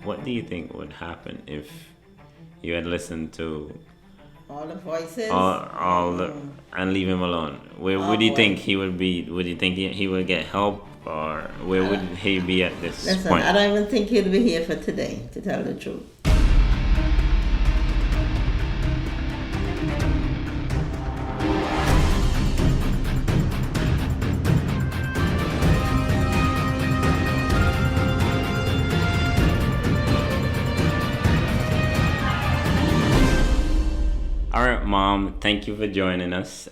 What do you think would happen if you had listened to All the voices. all the and leave him alone? Where would Oh you think boy. he would be? Would you think he would get help, or where I would don't, he be at this listen, point? I don't even think he'll be here for today, to tell the truth. All right, Mom. Thank you for joining us.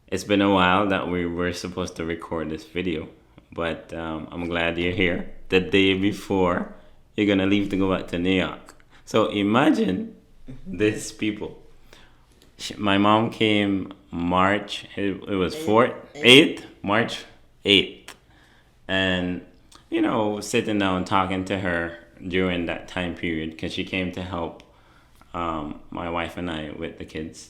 It's been a while that we were supposed to record this video, but I'm glad you're here. The day before you're gonna leave to go back to New York. So imagine these people. My mom came March. It was fourth, eighth, March 8th, and sitting down talking to her during that time period because she came to help my wife and I with the kids.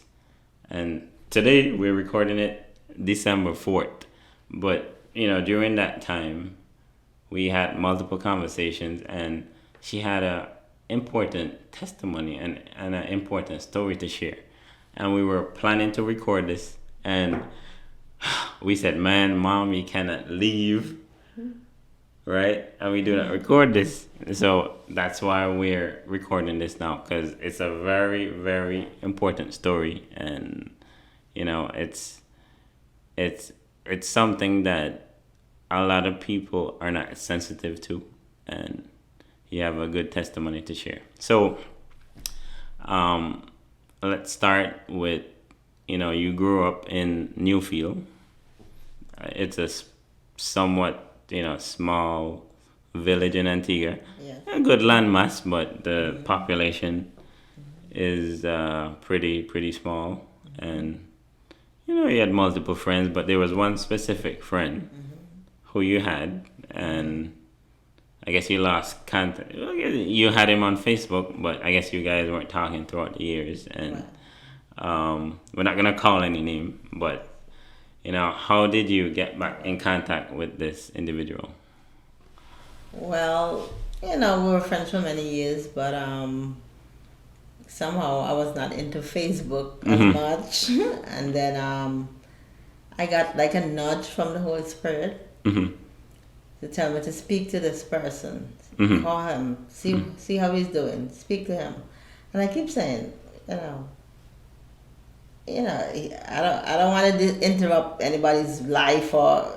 And today we're recording it December 4th. But, during that time, we had multiple conversations and she had a important testimony and an important story to share. And we were planning to record this and we said, man, Mom, you cannot leave, right? And we do not record this. So that's why we're recording this now because it's a very, very important story. And, it's it's something that a lot of people are not sensitive to. And you have a good testimony to share. So um, let's start with, you grew up in Newfield. It's a somewhat, small village in Antigua. Yeah. A good landmass, but the population is pretty small. And, you had multiple friends, but there was one specific friend who you had, and I guess you lost contact. Well, you had him on Facebook, but I guess you guys weren't talking throughout the years. And we're not gonna call any name, but how did you get back in contact with this individual? Well, we were friends for many years, but somehow I was not into Facebook as Mm-hmm. much. And then I got like a nudge from the Holy Spirit Mm-hmm. to tell me to speak to this person, Mm-hmm. call him, see how he's doing, speak to him. And I keep saying, I don't want to interrupt anybody's life or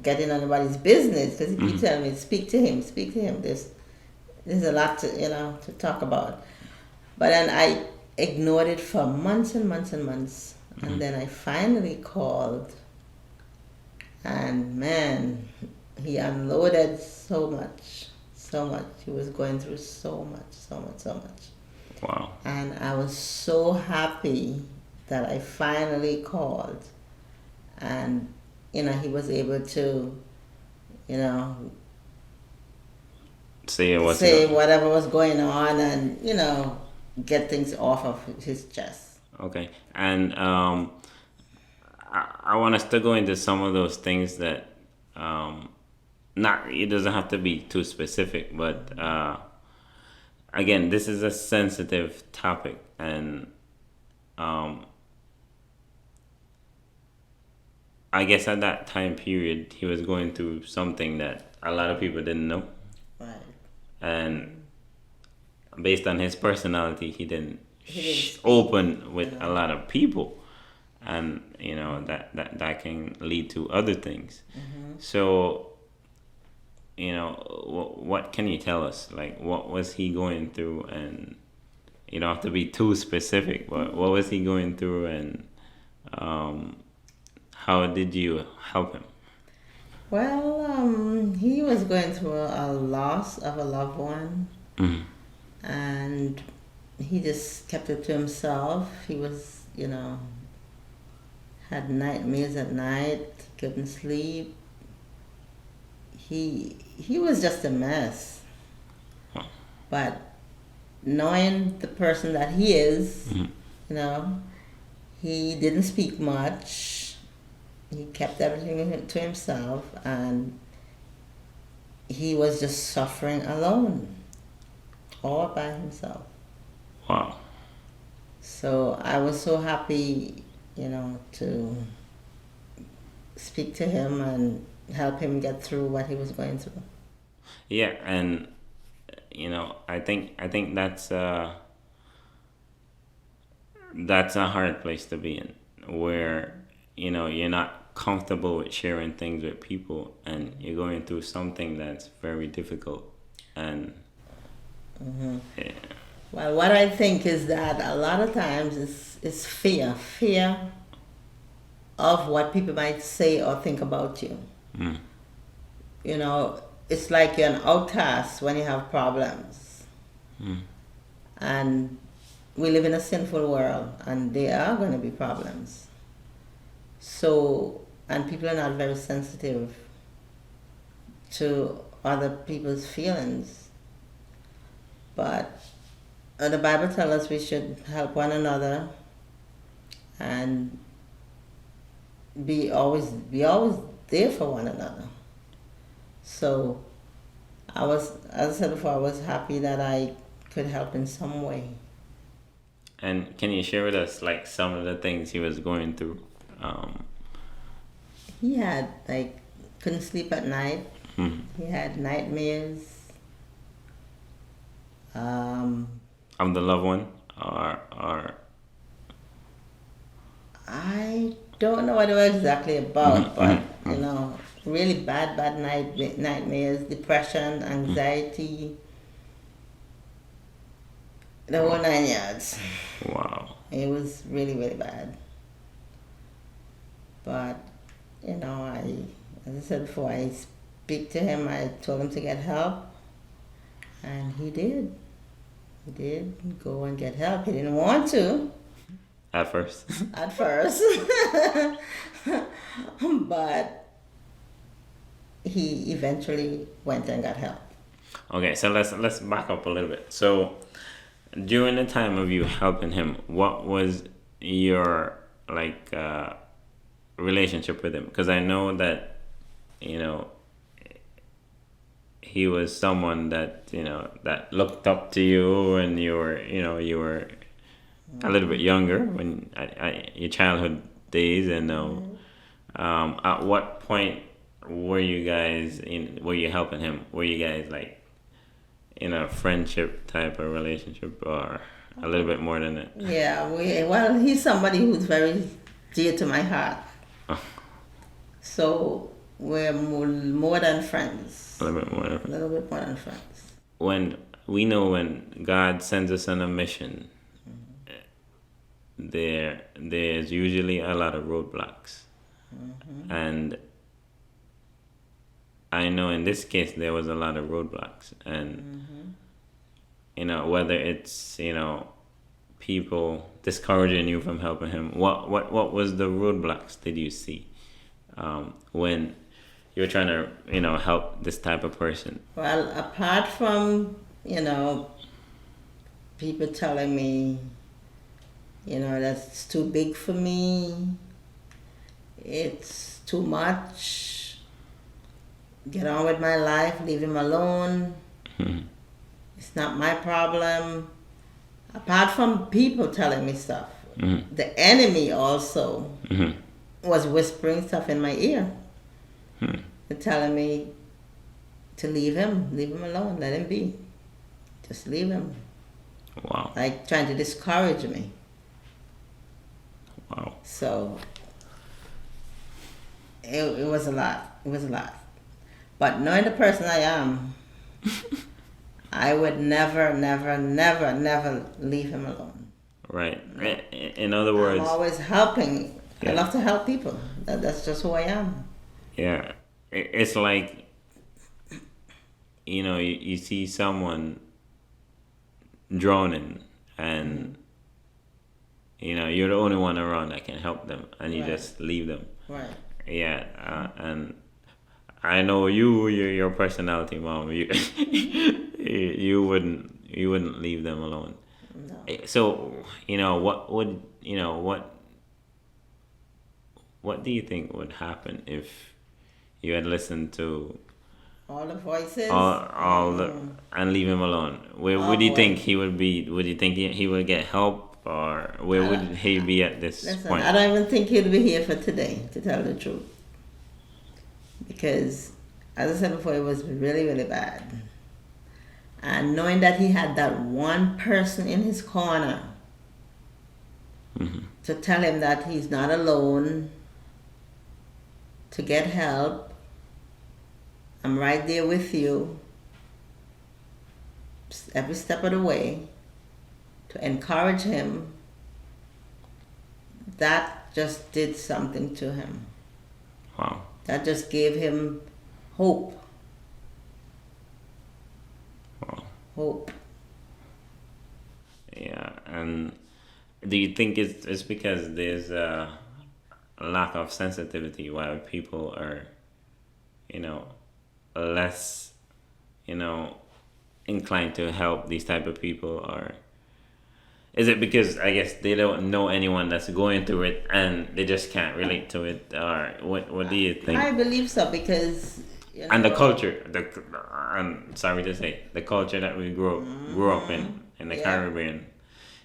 get in anybody's business because he keeps telling me speak to him, speak to him. There's a lot to talk about. But then I ignored it for months and months and months, and then I finally called, and man, he unloaded so much, so much. He was going through so much, so much, so much. Wow. And I was so happy that I finally called. And, he was able to, you know, Say what's say going. whatever was going on and, get things off of his chest. Okay, and I want us to go into some of those things that not it doesn't have to be too specific, but again, this is a sensitive topic, and um, I guess at that time period, he was going through something that a lot of people didn't know, Right. and based on his personality, he didn't He didn't speak, open with a lot of people, and that can lead to other things. So, what can you tell us? Like, what was he going through? And you don't have to be too specific, but what was he going through, and um, how did you help him? Well, he was going through a loss of a loved one, Mhm. and he just kept it to himself. He was, had nightmares at night, couldn't sleep. He was just a mess. But knowing the person that he is, Mhm. you know, he didn't speak much. He kept everything to himself, and he was just suffering alone, all by himself. Wow. So I was so happy, to speak to him and help him get through what he was going through. Yeah, and I think that's a hard place to be in, where you're not comfortable with sharing things with people, and you're going through something that's very difficult, and yeah. Well, what I think is that a lot of times it's fear of what people might say or think about you. Mm. You know, it's like you're an outcast when you have problems. Mm. And we live in a sinful world, and there are going to be problems. So, and people are not very sensitive to other people's feelings. But the Bible tells us we should help one another and be always there for one another. So as I said before, I was happy that I could help in some way. And can you share with us like some of the things he was going through? He had couldn't sleep at night. Mhm. He had nightmares. Of the loved one, or I don't know what it was exactly about, Mhm, but mhm, really bad nightmares, depression, anxiety, the whole 9 yards. wow. It was really, really bad. But as I said before, I speak to him. I told him to get help, and he did. He did go and get help. He didn't want to At first. at first, but he eventually went and got help. Okay, so let's back up a little bit. So during the time of you helping him, what was your relationship with him? Because I know that you know he was someone that that looked up to you, and you were a little bit younger when your childhood days, and at what point were you guys were you helping him? Were you guys like in a friendship type of relationship, or a little bit more than that? Yeah, well, he's somebody who's very dear to my heart. So we're more than friends. A little bit more. A little bit more than friends. When we know when God sends us on a mission, there's usually a lot of roadblocks, and I know in this case there was a lot of roadblocks, and whether it's people discouraging you from helping him. What was the roadblocks did you see when you're trying to help this type of person? Well, apart from people telling me that's too big for me, it's too much, get on with my life, leave him alone, it's not my problem. Apart from people telling me stuff, the enemy also was whispering stuff in my ear, telling me to leave him alone, let him be, just leave him. Wow. Like trying to discourage me. Wow. So it was a lot. It was a lot. But knowing the person I am, I would never, never, never, never leave him alone. Right. In other words, I'm always helping. Yeah. I love to help people. That's just who I am. yeah, it's like you see someone drowning, and you're the only one around that can help them, and you Right. just leave them. Right. Yeah, and I know your personality, mom. You wouldn't leave them alone. No. So what would what do you think would happen if you had listened to All the voices. all the, and leave him alone. Where Oh do you boy. think he would be? Would you think he would get help, or where I would don't, he be at this listen, point? I don't even think he'll be here for today, to tell the truth. Because, as I said before, it was really, really bad. And knowing that he had that one person in his corner Hmm. to tell him that he's not alone, to get help, I'm right there with you every step of the way, to encourage him, that just did something to him. Wow. That just gave him hope. Wow. Hope. Yeah. And do you think it's because there's a lack of sensitivity why people are, you know, less, you know, inclined to help these type of people, or is it because I guess they don't know anyone that's going through it and they just can't relate to it, or what do you think? I believe so because, And the culture, I'm sorry to say, the culture that we grew up in the Yeah. Caribbean.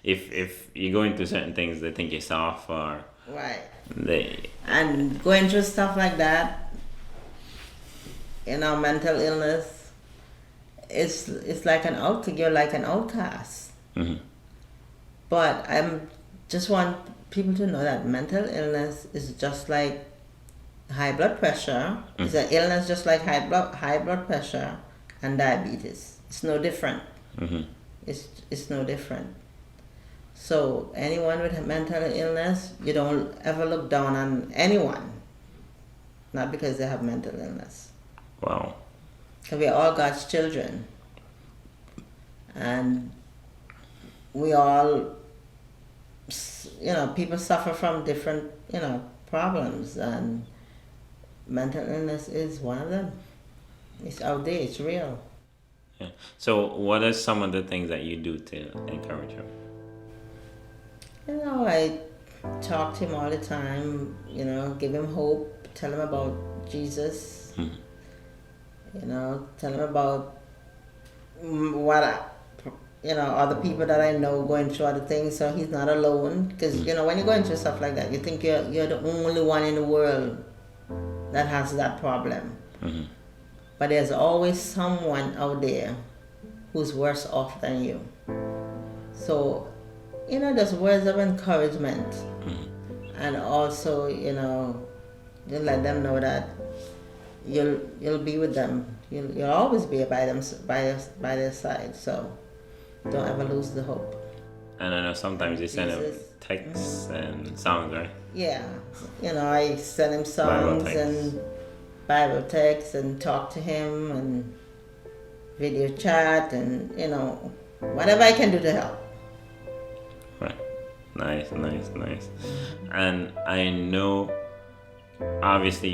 If you're going through certain things, they think you're soft, or Right. they. And going through stuff like that, mental illness, it's like you're like an outcast. Mhm. But I'm just want people to know that mental illness is just like high blood pressure. It's an illness just like high blood pressure and diabetes. It's no different. Mhm. It's no different. So anyone with a mental illness, you don't ever look down on anyone, not because they have mental illness. Wow. Because we're all God's children, and we all, people suffer from different, problems, and mental illness is one of them. It's out there. It's real. Yeah. So, what are some of the things that you do to encourage him? I talk to him all the time, give him hope, tell him about Jesus, Mhm. Tell him about other people that I know going through other things, so he's not alone. Because, when you're going through stuff like that, you think you're the only one in the world that has that problem. Mhm. But there's always someone out there who's worse off than you. So, there's words of encouragement, and also, you let them know that you'll be with them. You'll always be by their side. So, don't ever lose the hope. And I know sometimes you send him Jesus. texts and songs, right? Yeah, I send him Bible songs texts. and Bible texts and talk to him and video chat and whatever I can do to help. Right. Nice. And I know, obviously,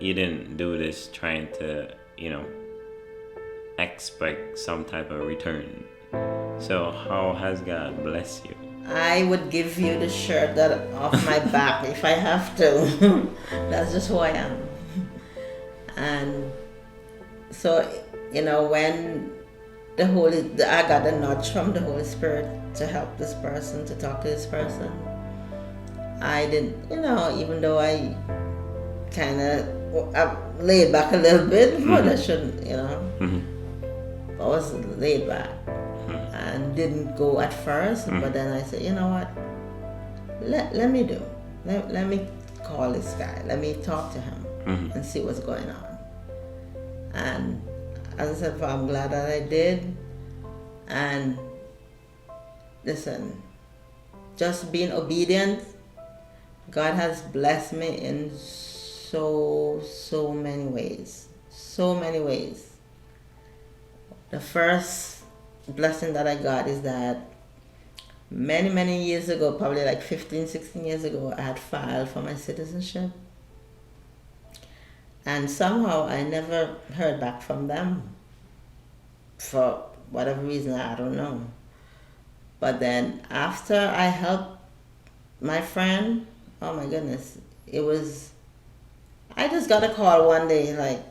you didn't do this trying to, expect some type of return. So how has God blessed you? I would give you the shirt that off my back if I have to. That's just who I am. And so, when I got a nudge from the Holy Spirit to help this person, to talk to this person, I didn't, even though I kind of laid back a little bit, but I shouldn't, Mhm. I was laid back and didn't go at first, but then I said, you know what, let me do. Let me call this guy. Let me talk to him and see what's going on. And as I said, I'm glad that I did. And listen, just being obedient, God has blessed me in so many ways. So many ways. The first blessing that I got is that many years ago, probably like 15, 16 years ago, I had filed for my citizenship. And somehow I never heard back from them. For whatever reason, I don't know. But then after I helped my friend, oh my goodness, I just got a call one day, like,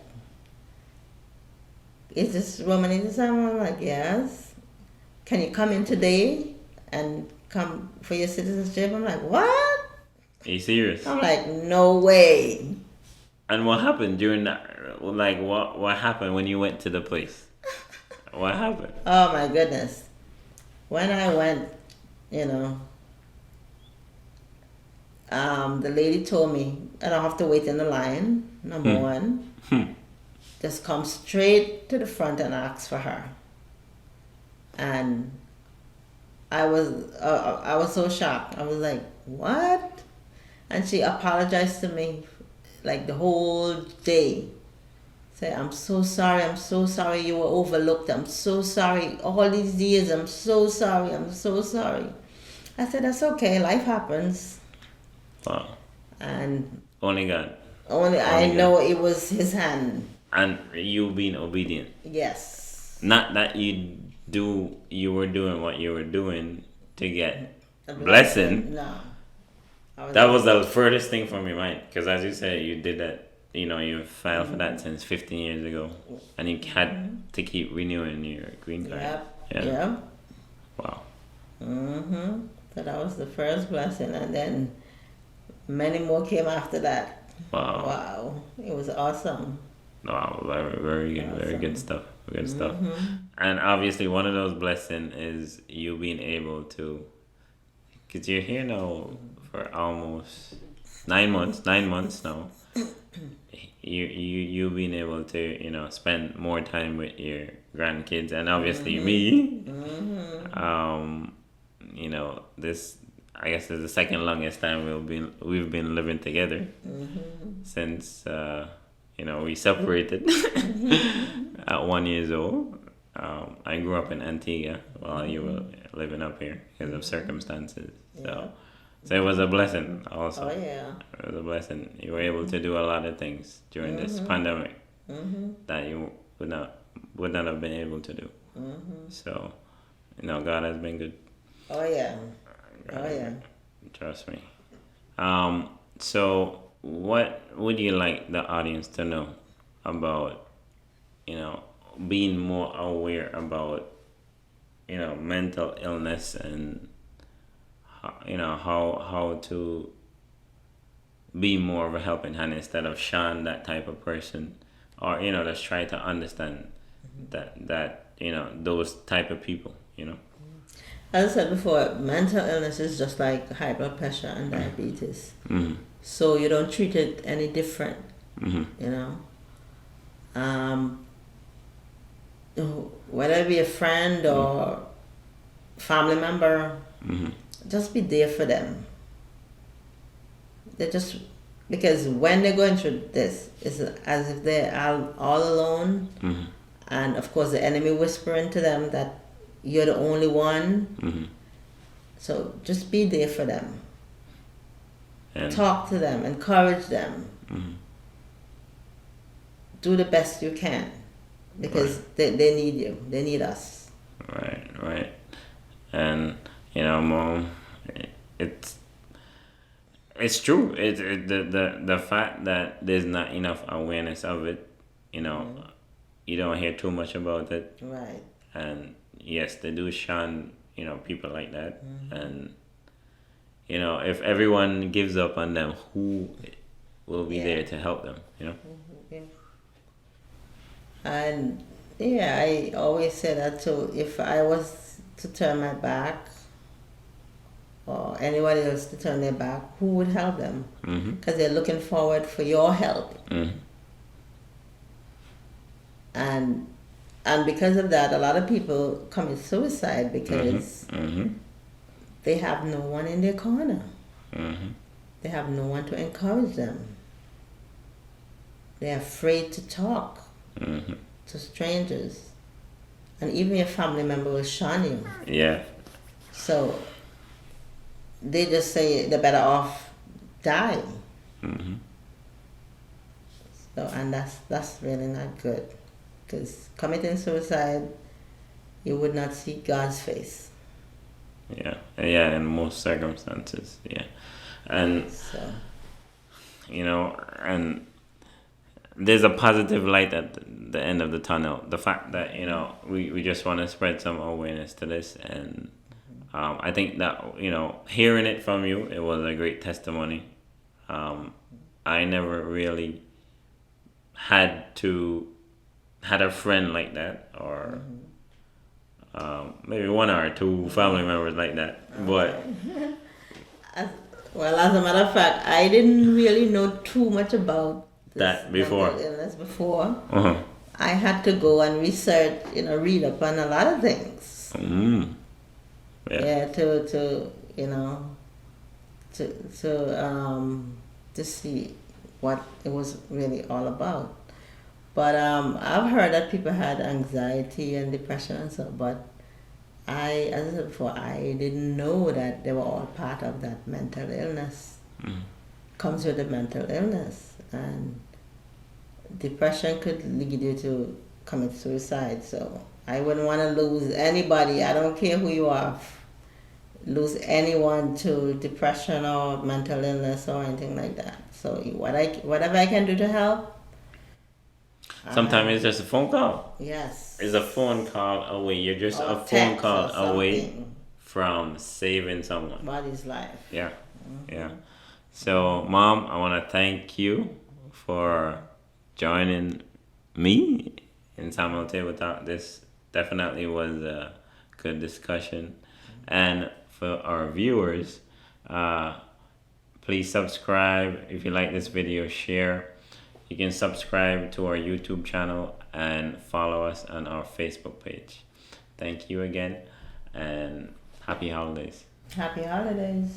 is this Romanita Samuel? I'm like, yes. Can you come in today and come for your citizenship? I'm like, what? Are you serious? I'm like, no way. And what happened during that? Like, what happened when you went to the place? What happened? Oh my goodness. When I went, you know, the lady told me I don't have to wait in the line, number one. Just come straight to the front and ask for her. And I was so shocked. I was like, what? And she apologized to me like the whole day. Say, I'm so sorry you were overlooked. I'm so sorry. All these years, I'm so sorry. I'm so sorry. I said, that's okay. Life happens. Wow. And Only God. only I Only know God. it was his hand. And you being obedient. Yes. Not that you were doing what you were doing to get A blessing. No. That was the furthest thing from your mind. Because as you said, you did that, you filed for that since 15 years ago. And you had to keep renewing your green card. Yep. Yeah. Yep. Wow. So that was the first blessing. And then many more came after that. Wow. Wow. It was awesome. Wow. Very, very good. Very good stuff. Good stuff. And obviously, one of those blessings is you being able to, because you're here now for almost 9 months. 9 months now. You being able to spend more time with your grandkids, and obviously me. This, I guess, is the second longest time we've been living together since we separated at 1 year old. I grew up in Antigua while you were living up here because of circumstances. So it was a blessing also. Oh, yeah. It was a blessing. You were able to do a lot of things during this pandemic that you would not have been able to do. So, God has been good. Oh, yeah. God, Oh, yeah. trust me. So what would you like the audience to know about, being more aware about, mental illness and how to be more of a helping hand instead of shun that type of person, or just try to understand that those type of people. As I said before, mental illness is just like high blood pressure and diabetes. So you don't treat it any different, whether it be a friend or family member, just be there for them. They just, because when they're going through this, it's as if they're all alone, and of course the enemy whispering to them that you're the only one. So just be there for them. And talk to them, encourage them. Do the best you can, because they need you. They need us. Right. And Mom, it's true. The fact that there's not enough awareness of it, you don't hear too much about it. Right. And yes, they do shun, people like that. And, if everyone gives up on them, who will be there to help them, Yeah. And I always say that too. If I was to turn my back, or anybody else to turn their back, who would help them? Because they're looking forward for your help. And because of that, a lot of people commit suicide because they have no one in their corner. They have no one to encourage them. They're afraid to talk to strangers. And even your family member will shun you. Yeah. So they just say they're better off dying. So, and that's really not good. Because committing suicide, you would not see God's face. Yeah, in most circumstances, yeah. And, So, and there's a positive light at the end of the tunnel. The fact that we just want to spread some awareness to this, and I think that hearing it from you, it was a great testimony. I never really had a friend like that, or maybe one or two family members like that, but As, well, as a matter of fact, I didn't really know too much about this that before. mental illness before. Uh-huh. I had to go and research, read up on a lot of things. Mm. Yeah. Yeah, to to see what it was really all about. But I've heard that people had anxiety and depression and so, but as I said before, I didn't know that they were all part of that mental illness. Mm. Comes with a mental illness, and depression could lead you to commit suicide. So I wouldn't want to lose anybody. I don't care who you are. Lose anyone to depression or mental illness or anything like that. So whatever I can do to help. Sometimes it's just a phone call. Yes. It's a phone call away. You're just Or a phone text call or away something. from saving someone. Body's life. Yeah. Yeah. So, Mom, I want to thank you for joining me in Samuel Table Talk. This definitely was a good discussion. And for our viewers, please subscribe. If you like this video, share. You can subscribe to our YouTube channel and follow us on our Facebook page. Thank you again, and happy holidays. Happy holidays.